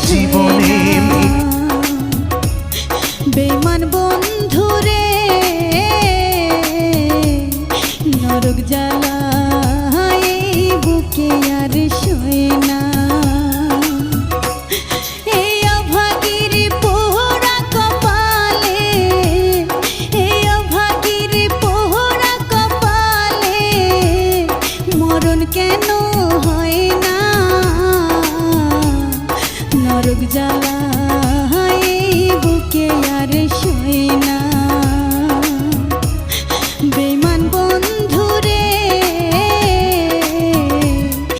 জীবনে বেমান বন্ধু রে নরক জ্বালা বুকে আর শোয় না। এই অভাগীর পোহরা কপালে, এই অভাগীর পোহরা কপালে মরণ কেন হয় না? নরক জ্বালা বুকে আর শোয়